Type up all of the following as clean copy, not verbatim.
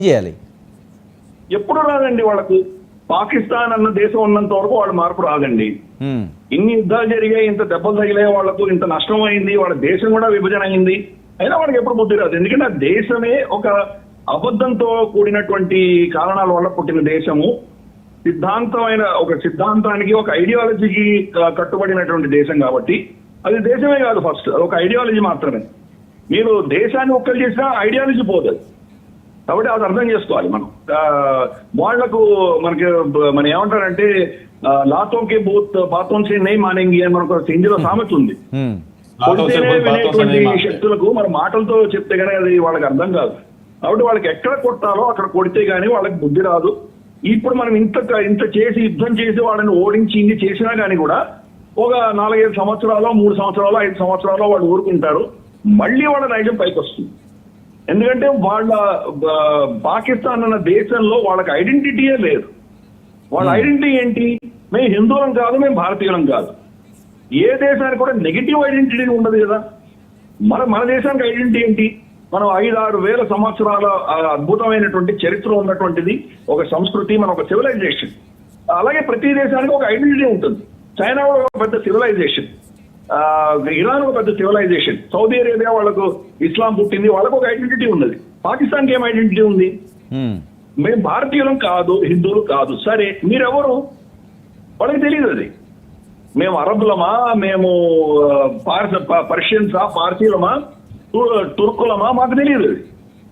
చేయాలి. ఎప్పుడు రాదండి వాళ్ళకు. పాకిస్తాన్ అన్న దేశం ఉన్నంత వరకు వాళ్ళ మార్పు రాదండి. ఇన్ని యుద్ధాలు జరిగాయి, ఇంత దెబ్బలు తగిలాయి, వాళ్ళకు ఇంత నష్టం అయింది, వాళ్ళ దేశం కూడా విభజన అయింది, అయినా వాళ్ళకి ఎప్పుడు బుద్ధి రాదు. ఎందుకంటే ఆ దేశమే ఒక అబద్ధంతో కూడినటువంటి కారణాల వల్ల పుట్టిన దేశము, ఒక సిద్ధాంతానికి ఒక ఐడియాలజీకి కట్టుబడినటువంటి దేశం కాబట్టి అది దేశమే కాదు, ఫస్ట్ ఒక ఐడియాలజీ మాత్రమే. మీరు దేశాన్ని ఒక్కరు చేసినా ఐడియాలజీ పోదు. కాబట్టి అది అర్థం చేసుకోవాలి మనం. వాళ్లకు మన ఏమంటారంటే లాతోంకే బాతోన్సే నై మానేంగి అని మనకు హిందీలో సామెత ఉంది. వినేటువంటి శక్తులకు మన మాటలతో చెప్తే కానీ అది వాళ్ళకి అర్థం కాదు. కాబట్టి వాళ్ళకి ఎక్కడ కొట్టాలో అక్కడ కొడితే గానీ వాళ్ళకి బుద్ధి రాదు. ఇప్పుడు మనం ఇంత చేసి యుద్ధం చేసి వాళ్ళని ఓడించి ఇన్ని చేసినా కానీ కూడా ఒక 4-5 సంవత్సరాలు 3 సంవత్సరాలు 5 సంవత్సరాలు వాళ్ళు ఊరుకుంటారు. మళ్ళీ వాళ్ళ నైజం పైకి వస్తుంది. ఎందుకంటే వాళ్ళ పాకిస్తాన్ అన్న దేశంలో వాళ్ళకి ఐడెంటిటీయే లేదు. వాళ్ళ ఐడెంటిటీ ఏంటి? మేము హిందువులం కాదు, మేము భారతీయులం కాదు. ఏ దేశానికి కూడా నెగిటివ్ ఐడెంటిటీ ఉండదు కదా. మన దేశానికి ఐడెంటిటీ ఏంటి? మనం 5-6 వేల సంవత్సరాల అద్భుతమైనటువంటి చరిత్ర ఉన్నటువంటిది ఒక సంస్కృతి, మన ఒక సివిలైజేషన్. అలాగే ప్రతి దేశానికి ఒక ఐడెంటిటీ ఉంటుంది. చైనా కూడా ఒక పెద్ద సివిలైజేషన్, ఇరాన్ ఒక పెద్ద సివిలైజేషన్, సౌదీ అరేబియా వాళ్ళకు ఇస్లాం పుట్టింది, వాళ్ళకు ఒక ఐడెంటిటీ ఉన్నది. పాకిస్తాన్కి ఏం ఐడెంటిటీ ఉంది? మేము భారతీయులం కాదు, హిందువులు కాదు. సరే, మీరెవరు? వాళ్ళకి తెలియదు. అది మేము అరబులమా, మేము పర్షియన్సా, పార్సీలమా, తుర్కులమా, మాకు తెలియదు.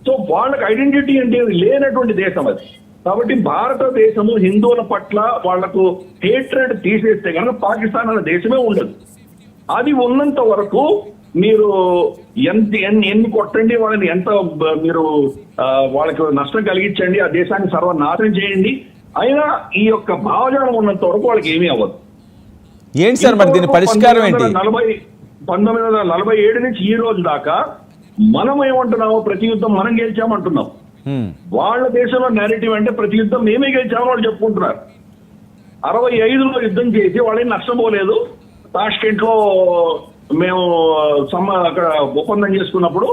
సో వాళ్ళకి ఐడెంటిటీ అంటే లేనటువంటి దేశం అది. కాబట్టి భారతదేశము హిందువుల పట్ల వాళ్లకు హేట్రెడ్ తీసేస్తే కనుక పాకిస్తాన్ అనే దేశమే ఉండదు. అది ఉన్నంత వరకు మీరు ఎన్ని కొట్టండి, వాళ్ళని ఎంత మీరు వాళ్ళకి నష్టం కలిగించండి, ఆ దేశాన్ని సర్వనాశనం చేయండి, అయినా ఈ యొక్క భావజాలం ఉన్నంత వరకు వాళ్ళకి ఏమీ అవ్వదు. ఏంటి సార్ మరి దీని పరిష్కారం ఏంటి? 1947 నుంచి ఈ రోజు దాకా మనం ఏమంటున్నాము? ప్రతి యుద్ధం మనం గెలిచామంటున్నాం. వాళ్ళ దేశంలో నేరేటివ్ అంటే ప్రతి యుద్ధం మేమే గెలిచామని వాళ్ళు చెప్పుకుంటున్నారు. 65లో యుద్ధం చేసి వాళ్ళని నష్టపోలేదు. తాష్కెంట్ లో మేము అక్కడ ఒప్పందం చేసుకున్నప్పుడు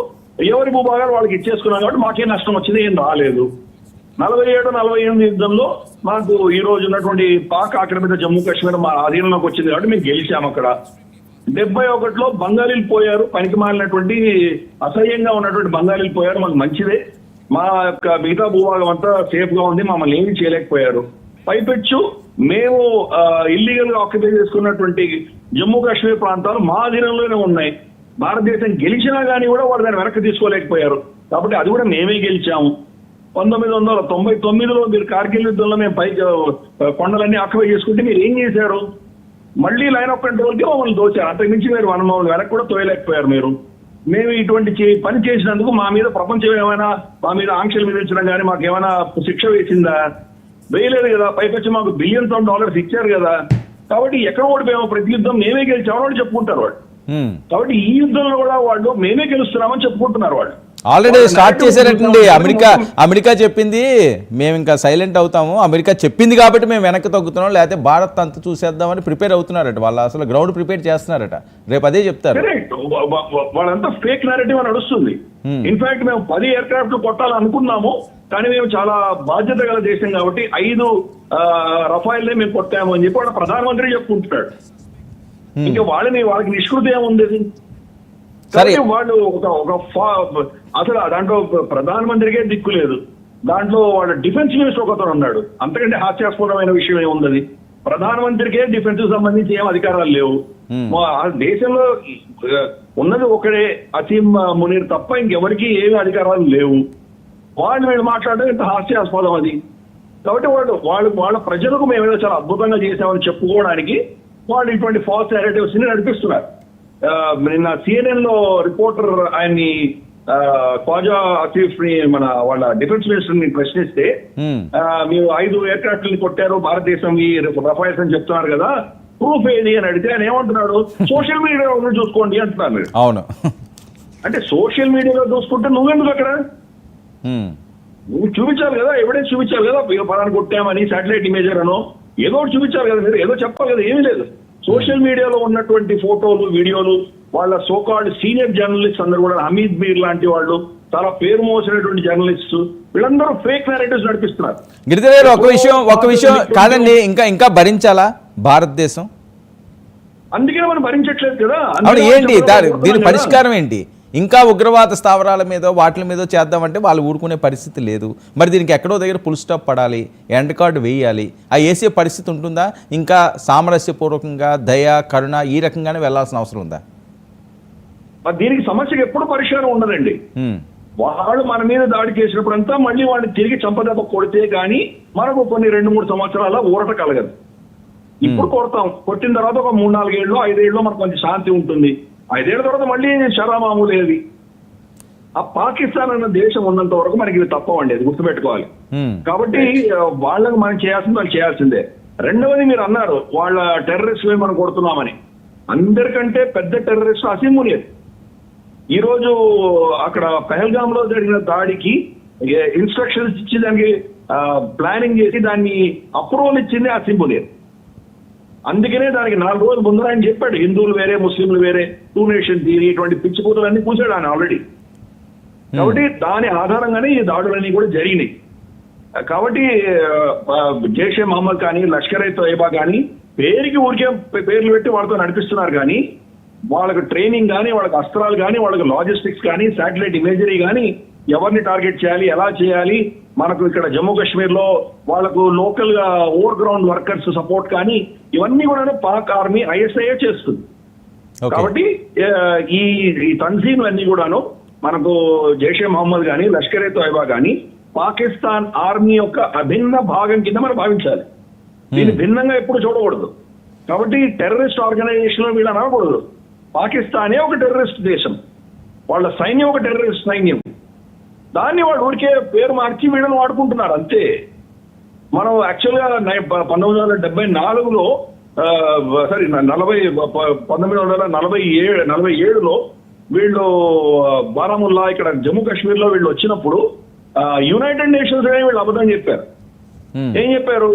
ఎవరి భూభాగాలు వాళ్ళకి ఇచ్చేసుకున్నాం కాబట్టి మాకేం నష్టం వచ్చింది, ఏం రాలేదు. 47-48 యుద్ధంలో మాకు ఈ రోజు ఉన్నటువంటి పాక్ ఆక్రమిత జమ్మూ కాశ్మీర్ మా అధీనంలోకి వచ్చింది కాబట్టి మేము గెలిచాము. అక్కడ 71లో బంగాళీలు పోయారు, పనికి మాలినటువంటి అసహ్యంగా ఉన్నటువంటి బంగాళీలు పోయారు. మాకు మంచిదే, మా యొక్క మిగతా భూభాగం అంతా సేఫ్ గా ఉంది, మమ్మల్ని ఏమీ చేయలేకపోయారు. పైపెచ్చు మేము ఇల్లీగల్ గా ఆక్యుపై చేసుకున్నటువంటి జమ్మూ కాశ్మీర్ ప్రాంతాలు మా అధీనంలోనే ఉన్నాయి. భారతదేశం గెలిచినా కానీ కూడా వాళ్ళు దాన్ని వెనక్కి తీసుకోలేకపోయారు. కాబట్టి అది కూడా మేమే గెలిచాము. 1999లో మీరు కార్గిల్ యుద్ధంలో మేము కొండలన్నీ ఆక్యుపై చేసుకుంటే మీరు ఏం చేశారు? మళ్ళీ లైన్ ఆఫ్ కంట్రోల్కి మమ్మల్ని దోచారు. అంతకుమించి మీరు మమ్మల్ని వెనక్కి కూడా తోయలేకపోయారు. మేము ఇటువంటి పని చేసినందుకు మా మీద ప్రపంచం ఏమైనా మా మీద ఆంక్షలు విధించడం కానీ మాకు ఏమైనా శిక్ష వేసిందా? వేయలేదు కదా. పైకొచ్చి మాకు బిలియన్స్ ఆఫ్ డాలర్స్ ఇచ్చారు కదా. కాబట్టి ఎక్కడ ఓడిపోయామో ప్రతి యుద్ధం మేమే గెలిచామని వాళ్ళు చెప్పుకుంటారు వాళ్ళు. కాబట్టి ఈ యుద్ధంలో కూడా వాళ్ళు మేమే గెలుస్తున్నామని చెప్పుకుంటున్నారు వాళ్ళు. Already start చేశారటండి. అమెరికా చెప్పింది మేము ఇంకా సైలెంట్ అవుతాము, అమెరికా చెప్పింది కాబట్టి మేము వెనక్కి తగ్గుతున్నాం, లేకపోతే భారత్ అంతా చూసేద్దామని ప్రిపేర్ అవుతున్నారట. వాళ్ళు అసలు గ్రౌండ్ ప్రిపేర్ చేస్తున్నారట. రేపు అదే చెప్తారు. వాళ్ళంతా ఫేక్ నారేటివ్ అని నడుస్తుంది. ఇన్ఫాక్ట్ మేము 10 ఎయిర్క్రాఫ్ట్ కొట్టాలనుకున్నాము, కానీ మేము చాలా బాధ్యత గల దేశం కాబట్టి 5 రఫాయిల్నే మేము కొట్టాము అని చెప్పి వాళ్ళ ప్రధానమంత్రి చెప్పుకుంటున్నాడు. ఇంకా వాళ్ళకి నిష్కృతి ఏముంది? వాళ్ళు అసలు దాంట్లో ప్రధానమంత్రికే దిక్కు లేదు. దాంట్లో వాళ్ళ డిఫెన్స్ మినిస్టర్ ఒకతను ఉన్నాడు. అంతకంటే హాస్యాస్పదమైన విషయం ఏముంది? ప్రధానమంత్రికే డిఫెన్స్ సంబంధించి ఏం అధికారాలు లేవు. దేశంలో ఉన్నది ఒకడే అసీం మునీర్ తప్ప ఇంకెవరికి ఏమి అధికారాలు లేవు. వీళ్ళు మాట్లాడడం ఇంత హాస్యాస్పదం అది. కాబట్టి వాళ్ళ ప్రజలకు మేమేదో చాలా అద్భుతంగా చేశామని చెప్పుకోవడానికి వాళ్ళు ఇటువంటి ఫాల్స్ నేరేటివ్స్ ని నడిపిస్తున్నారు. నిన్న CNN లో రిపోర్టర్ ఆయన్ని ఖ్వాజా ఆసిఫ్ ని వాళ్ళ డిఫెన్స్ మినిస్టర్ ని ప్రశ్నిస్తే మీరు 5 ఎయిర్క్రాఫ్ట్ ని కొట్టారు భారతదేశం రఫైల్స్ అని చెప్తున్నారు కదా, ప్రూఫ్ ఏది అని అడిగితే ఆయన ఏమంటున్నాడు? సోషల్ మీడియాలో చూసుకోండి అంటున్నారు మీరు. అవును, అంటే సోషల్ మీడియాలో చూసుకుంటే నువ్వెందుకు అక్కడ? నువ్వు చూపించాలి కదా, ఎవిడెన్స్ చూపించాలి కదా. పలానా కొట్టామని శాటిలైట్ ఇమేజర్ అనో ఏదో చూపించాలి కదా, మీరు ఏదో చెప్పాలి కదా. ఏమీ లేదు. సోషల్ మీడియాలో ఉన్నటువంటి ఫోటోలు, వీడియోలు వాళ్ళ సోకాల్డ్ సీనియర్ జర్నలిస్ట్ అందరూ కూడా, హమీద్ మీర్ లాంటి వాళ్ళు, చాలా పేరు మోసినటువంటి జర్నలిస్టు, వీళ్ళందరూ ఫేక్ నేరేటివ్స్ నడిపిస్తున్నారు. గిరిధర్ గారు ఒక విషయం కాదండి, ఇంకా భరించాలా భారతదేశం? అందుకే మనం భరించట్లేదు కదా. అవును, ఏంటి దీని పరిష్కారం ఏంటి? ఇంకా ఉగ్రవాద స్థావరాల మీద వాటి మీద చేద్దామంటే వాళ్ళు ఊరుకునే పరిస్థితి లేదు. మరి దీనికి ఎక్కడో దగ్గర ఫుల్ స్టాప్ పడాలి, ఎండ్ కార్డు వేయాలి. ఆ వేసే పరిస్థితి ఉంటుందా? ఇంకా సామరస్యపూర్వకంగా దయ కరుణ ఈ రకంగానే వెళ్లాల్సిన అవసరం ఉందా? దీనికి సమస్యకి ఎప్పుడు పరిష్కారం ఉండదండి. వాళ్ళు మన మీద దాడి చేసినప్పుడంతా మళ్ళీ వాడిని తిరిగి చంపదెబ్బ కొడితే గానీ మనకు కొన్ని 2-3 సంవత్సరాల ఊరట కలగదు. ఇప్పుడు కొడతాం, కొట్టిన తర్వాత ఒక 3-4 ఏళ్ళు 5 ఏళ్ళు మనకు కొంచెం శాంతి ఉంటుంది. 5 ఏళ్ల తర్వాత మళ్ళీ శరామామూలేది. ఆ పాకిస్తాన్ అన్న దేశం ఉన్నంత వరకు మనకి ఇది తప్పవండి, అది గుర్తుపెట్టుకోవాలి. కాబట్టి వాళ్ళకి మనం చేయాల్సింది వాళ్ళు చేయాల్సిందే. రెండవది మీరు అన్నారు వాళ్ళ టెర్రరిస్టులు మనం కొడుతున్నామని. అందరికంటే పెద్ద టెర్రరిస్ట్ అసీం మునీర్. ఈ రోజు అక్కడ పహల్గామ్ లో జరిగిన దాడికి ఇన్స్ట్రక్షన్స్ ఇచ్చి దానికి ప్లానింగ్ చేసి దాన్ని అప్రూవల్ ఇచ్చింది అసీం మునీర్. అందుకనే దానికి 4 రోజుల ముందు ఆయన చెప్పాడు హిందువులు వేరే ముస్లింలు వేరే, 2 నేషన్ థియరీ, ఇటువంటి పిచ్చి కూతులన్నీ కూర్చాడు ఆయన ఆల్రెడీ. కాబట్టి దాని ఆధారంగానే ఈ దాడులన్నీ కూడా జరిగినాయి. కాబట్టి జైషే మహమ్మద్ కానీ లష్కర్ ఏ తోయబా కానీ పేరుకి ఊరికే పేర్లు పెట్టి వాళ్ళతో నడిపిస్తున్నారు కానీ వాళ్ళకి ట్రైనింగ్ కానీ, వాళ్ళకి అస్త్రాలు కానీ, వాళ్ళకి లాజిస్టిక్స్ కానీ, శాటిలైట్ ఇమేజరీ కానీ, ఎవరిని టార్గెట్ చేయాలి, ఎలా చేయాలి, మనకు ఇక్కడ జమ్మూ కాశ్మీర్ లో వాళ్ళకు లోకల్ గా ఓవర్ గ్రౌండ్ వర్కర్స్ సపోర్ట్ కానీ ఇవన్నీ కూడా పాక్ ఆర్మీ ఐఎస్ఐఏ చేస్తుంది. కాబట్టి ఈ తన్జీమ్లన్నీ కూడాను మనకు జైషే మహమ్మద్ కానీ లష్కర్ ఏ తోయబా కానీ పాకిస్తాన్ ఆర్మీ యొక్క అభిన్న భాగం కింద మనం భావించాలి. దీన్ని భిన్నంగా ఎప్పుడు చూడకూడదు. కాబట్టి టెర్రరిస్ట్ ఆర్గనైజేషన్ వీళ్ళు అనకూడదు. పాకిస్తానే ఒక టెర్రరిస్ట్ దేశం, వాళ్ళ సైన్యం ఒక టెర్రరిస్ట్ సైన్యం. దాన్ని వాడు ఊరికే పేరు మార్చి వీళ్ళని వాడుకుంటున్నారు అంతే. మనం యాక్చువల్గా 1974లో 1947లో వీళ్ళు బారాముల్లా ఇక్కడ జమ్మూ కాశ్మీర్ లో వీళ్ళు వచ్చినప్పుడు యునైటెడ్ నేషన్స్ వీళ్ళు అబద్ధం చెప్పారు. ఏం చెప్పారు?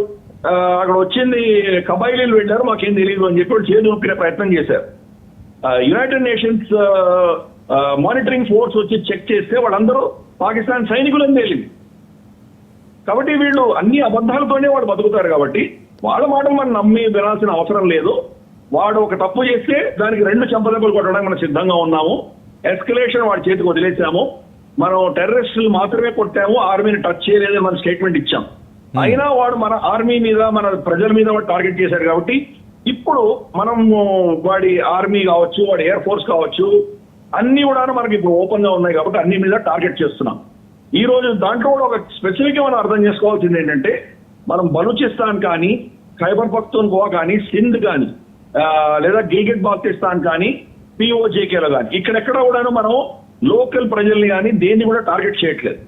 అక్కడ వచ్చింది కబాయిలీలు వెళ్ళారు, మాకేం తెలియదు అని చెప్పి వాళ్ళు చేదు ఊపిరే ప్రయత్నం చేశారు. యునైటెడ్ నేషన్స్ మానిటరింగ్ ఫోర్స్ వచ్చి చెక్ చేస్తే వాళ్ళందరూ పాకిస్తాన్ సైనికులని తేలింది. కాబట్టి వీళ్ళు అన్ని అబద్ధాలతోనే వాడు బతుకుతారు. కాబట్టి వాళ్ళ మాటలు మనం నమ్మి వినాల్సిన అవసరం లేదు. వాడు ఒక తప్పు చేస్తే దానికి 2 చెంపదెబ్బలు కొట్టడానికి మనం సిద్ధంగా ఉన్నాము. ఎస్కలేషన్ వాడి చేతికి వదిలేసాము. మనం టెర్రరిస్టులు మాత్రమే కొట్టాము, ఆర్మీని టచ్ చేయలేదని మనం స్టేట్మెంట్ ఇచ్చాం. అయినా వాడు మన ఆర్మీ మీద మన ప్రజల మీద వాడు టార్గెట్ చేశారు. కాబట్టి ఇప్పుడు మనం వాడి ఆర్మీ కావచ్చు, వాడి ఎయిర్ ఫోర్స్ కావచ్చు, అన్ని కూడా మనకి ఇప్పుడు ఓపెన్ గా ఉన్నాయి. కాబట్టి అన్ని మీద టార్గెట్ చేస్తున్నాం. ఈ రోజు దాంట్లో కూడా ఒక స్పెసిఫిక్ గా మనం అర్థం చేసుకోవాల్సింది ఏంటంటే, మనం బలూచిస్తాన్ కానీ, ఖైబర్ పఖ్తూన్ఖ్వా కానీ, సింధ్ కానీ, లేదా గిల్గిట్ బాల్టిస్తాన్ కానీ, పిఓజేకేలో కానీ ఇక్కడెక్కడ కూడాను మనం లోకల్ ప్రజల్ని కానీ దేన్ని కూడా టార్గెట్ చేయట్లేదు.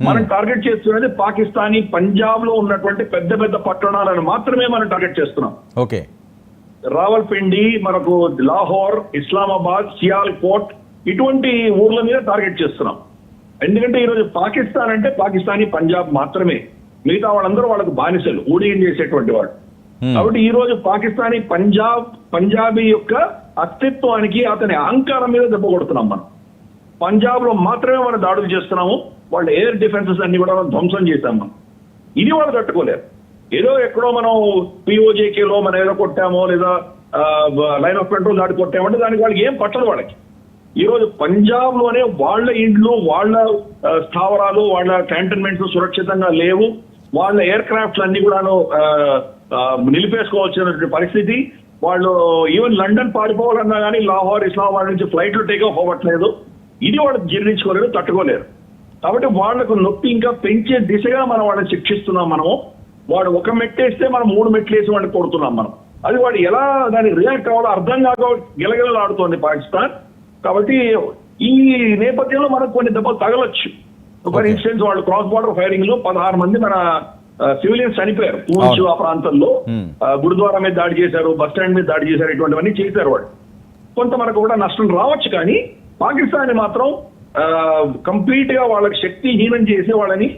మనం టార్గెట్ చేస్తున్నది పాకిస్తానీ పంజాబ్ లో ఉన్నటువంటి పెద్ద పెద్ద పట్టణాలను మాత్రమే మనం టార్గెట్ చేస్తున్నాం. ఓకే, రావల్పిండి, మనకు లాహోర్, ఇస్లామాబాద్, సియాల్కోట్ ఇటువంటి ఊర్ల మీద టార్గెట్ చేస్తున్నాం. ఎందుకంటే ఈరోజు పాకిస్తాన్ అంటే పాకిస్తానీ పంజాబ్ మాత్రమే, మిగతా వాళ్ళందరూ వాళ్ళకు బానిసలు, ఊడిగం చేసేటువంటి వాడు. కాబట్టి ఈ రోజు పాకిస్తానీ పంజాబీ యొక్క అస్తిత్వానికి, అతని అహంకారం మీద దెబ్బ కొడుతున్నాం. మనం పంజాబ్ లో మాత్రమే మనం దాడులు చేస్తున్నాము. వాళ్ళ ఎయిర్ డిఫెన్సెస్ అన్ని కూడా మనం ధ్వంసం చేశాం. మనం ఇది వాళ్ళు తట్టుకోలేరు. ఏదో ఎక్కడో మనం పిఓజేకేలో మనం ఏదో కొట్టామో, లేదా లైన్ ఆఫ్ కంట్రోల్ దాడి కొట్టామంటే దానికి వాళ్ళకి ఏం పట్టదు. వాళ్ళకి ఈ రోజు పంజాబ్ లోనే వాళ్ళ ఇండ్లు, వాళ్ళ స్థావరాలు, వాళ్ళ క్యాంటన్మెంట్స్ సురక్షితంగా లేవు. వాళ్ళ ఎయిర్ క్రాఫ్ట్స్ అన్ని కూడాను నిలిపేసుకోవాల్సిన పరిస్థితి. వాళ్ళు ఈవెన్ లండన్ పారిపోవాలన్నా కానీ లాహోర్, ఇస్లామాబాద్ నుంచి ఫ్లైట్లు టేక్ ఆఫ్ అవ్వట్లేదు. ఇది వాళ్ళు జీర్ణించుకోలేరు, తట్టుకోలేరు. కాబట్టి వాళ్లకు నొప్పి ఇంకా పెంచే దిశగా మనం వాళ్ళని శిక్షిస్తున్నాం. మనము వాడు ఒక మెట్టేస్తే మనం 3 మెట్లు వేసి వాడిని కొడుతున్నాం. మనం అది వాడు ఎలా దానికి రియాక్ట్ అవ్వాలో అర్థం కాక గిలగిలలాడుతోంది పాకిస్తాన్. కాబట్టి ఈ నేపథ్యంలో మనకు కొన్ని దెబ్బలు తగలొచ్చు. ఫర్ ఇన్స్టెన్స్ వాళ్ళు క్రాస్ బార్డర్ ఫైరింగ్ లో 16 మంది మన సివిలియన్స్ చనిపోయారు. పూంచ్ ఆ ప్రాంతంలో గురుద్వారా మీద దాడి చేశారు, బస్ స్టాండ్ మీద దాడి చేశారు, ఇటువంటివన్నీ చేశారు. వాళ్ళు కొంత మనకు కూడా నష్టం రావచ్చు. కానీ పాకిస్తాన్ మాత్రం కంప్లీట్ గా వాళ్ళకి శక్తిహీనం చేసి వాళ్ళని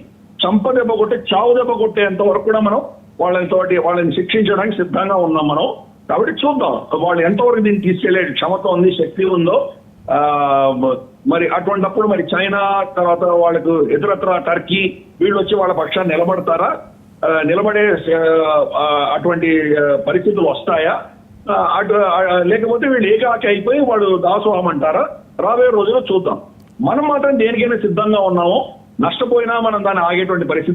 చంపదెబ్బ కొట్టే, చావు దెబ్బ కొట్టేంత వరకు కూడా మనం వాళ్ళని శిక్షించడానికి సిద్ధంగా ఉన్నాం మనం. కాబట్టి చూద్దాం వాళ్ళు ఎంతవరకు దీన్ని తీసుకెళ్లే క్షమత ఉంది, శక్తి ఉందో. మరి అటువంటిప్పుడు మరి చైనా తర్వాత వాళ్ళకు ఇతరత్ర టర్కీ వీళ్ళు వచ్చి వాళ్ళ పక్షాన్ని నిలబడతారా? నిలబడే అటువంటి పరిస్థితులు వస్తాయా? లేకపోతే వీళ్ళు ఏకాకి అయిపోయి వాడు దాసోహం అంటారా? రాబోయే రోజుల్లో చూద్దాం. మనం మాత్రం దేనికైనా సిద్ధంగా ఉన్నామో, నష్టపోయినా మనం దాన్ని ఆగేటువంటి పరిస్థితి